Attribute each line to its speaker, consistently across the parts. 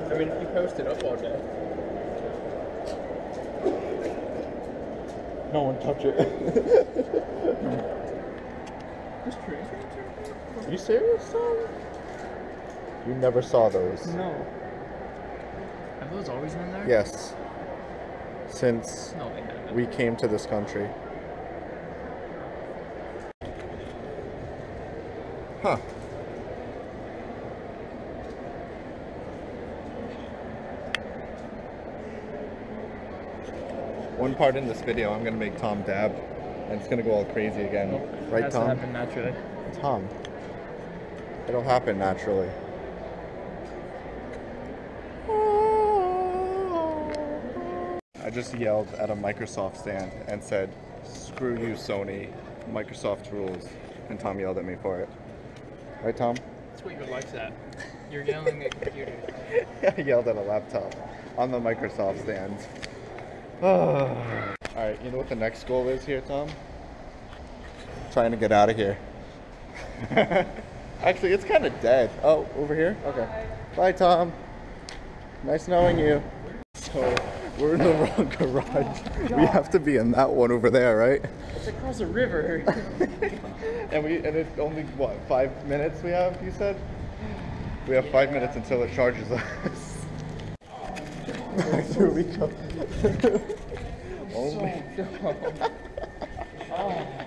Speaker 1: I mean, if you post it up all day.
Speaker 2: No one touch it.
Speaker 1: This train right there?
Speaker 2: You serious, Tom? You never saw those?
Speaker 1: No. Have those always been there?
Speaker 2: Yes. Since
Speaker 1: No, they haven't.
Speaker 2: we came to this country. Huh. One part in this video, I'm gonna make Tom dab, and it's gonna go all crazy again.
Speaker 1: Nope.
Speaker 2: Right,
Speaker 1: Has
Speaker 2: Tom?
Speaker 1: to happen naturally.
Speaker 2: Tom. It'll happen naturally. I just yelled at a Microsoft stand and said, "Screw you, Sony. Microsoft rules." And Tom yelled at me for it. Right, Tom?
Speaker 1: That's what your life's at. You're yelling at computers.
Speaker 2: I yelled at a laptop on the Microsoft stand. Alright, you know what the next goal is here, Tom? Trying to get out of here. Actually, it's kind of dead. Oh, over here? Okay. Bye, Tom. Nice knowing you. So, we're in the wrong garage. We have to be in that one over there, right?
Speaker 1: It's across a river.
Speaker 2: And it's only, what, 5 minutes we have, you said? We have 5 minutes until it charges us. Here we go. Only.
Speaker 1: Oh.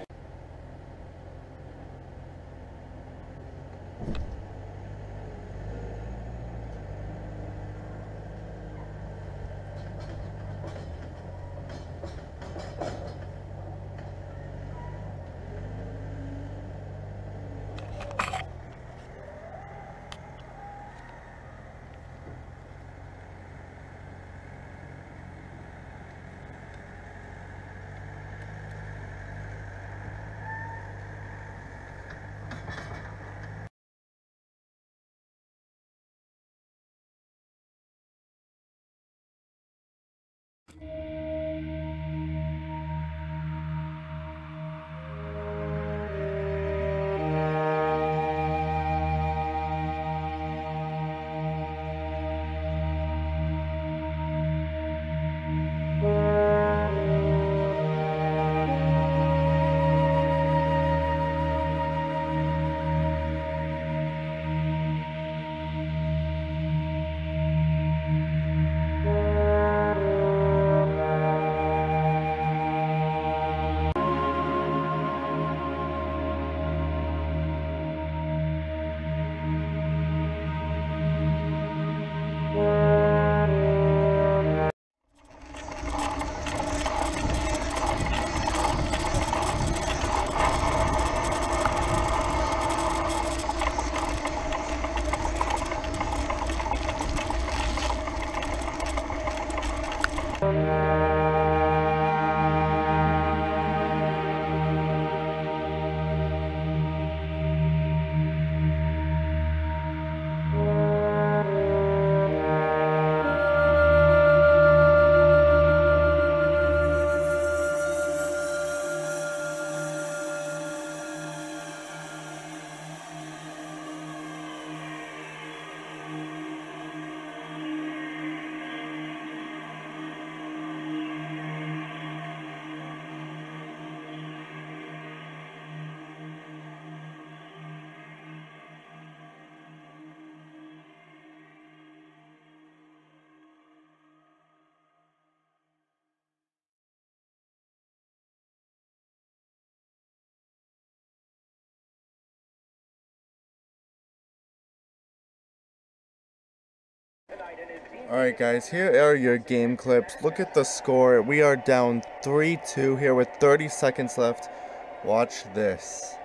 Speaker 2: Alright guys, here are your game clips. Look at the score. We are down 3-2 here with 30 seconds left. Watch this.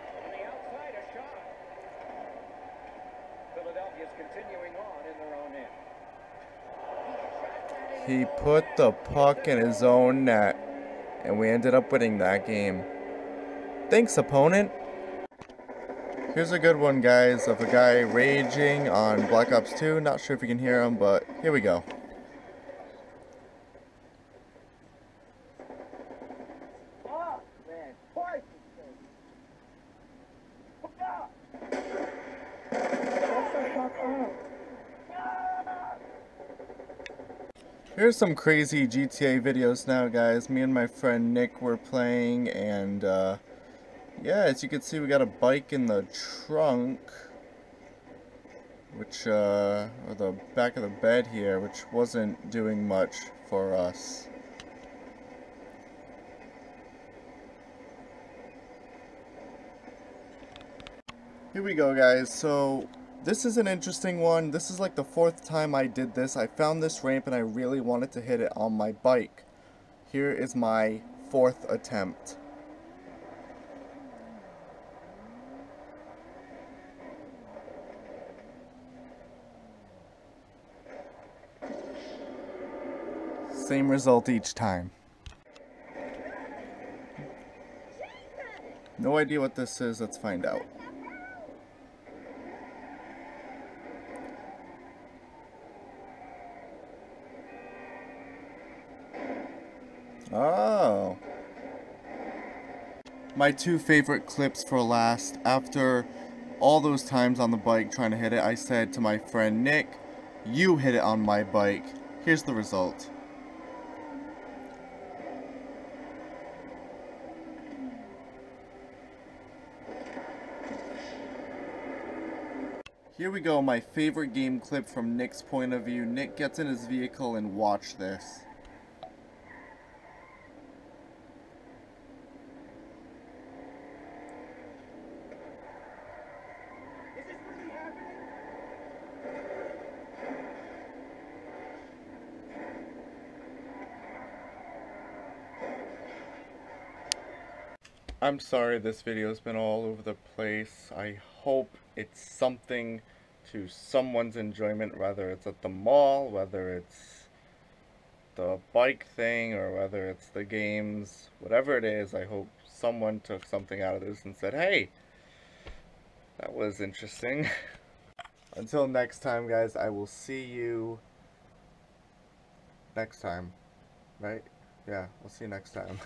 Speaker 2: He put the puck in his own net, and we ended up winning that game. Thanks, opponent. Here's a good one, guys, of a guy raging on Black Ops 2. Not sure if you can hear him, but here we go. Here's some crazy GTA videos now, guys. Me and my friend Nick were playing, and yeah, as you can see, we got a bike in the trunk, which, or the back of the bed here, which wasn't doing much for us. Here we go, guys. So this is an interesting one. This is like the 4th time I did this. I found this ramp and I really wanted to hit it on my bike. Here is my 4th attempt. Same result each time. No idea what this is. Let's find out. Oh. My 2 favorite clips for last. After all those times on the bike trying to hit it, I said to my friend Nick, "You hit it on my bike." Here's the result. Here we go, my favorite game clip from Nick's point of view. Nick gets in his vehicle and watch this. I'm sorry this video's been all over the place. I hope it's something to someone's enjoyment, whether it's at the mall, whether it's the bike thing, or whether it's the games. Whatever it is, I hope someone took something out of this and said, hey, that was interesting. Until next time, guys, I will see you next time. Right? Yeah, we'll see you next time.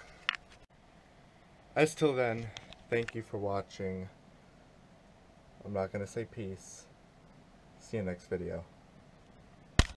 Speaker 2: As till then, thank you for watching. I'm not going to say peace. See you next video.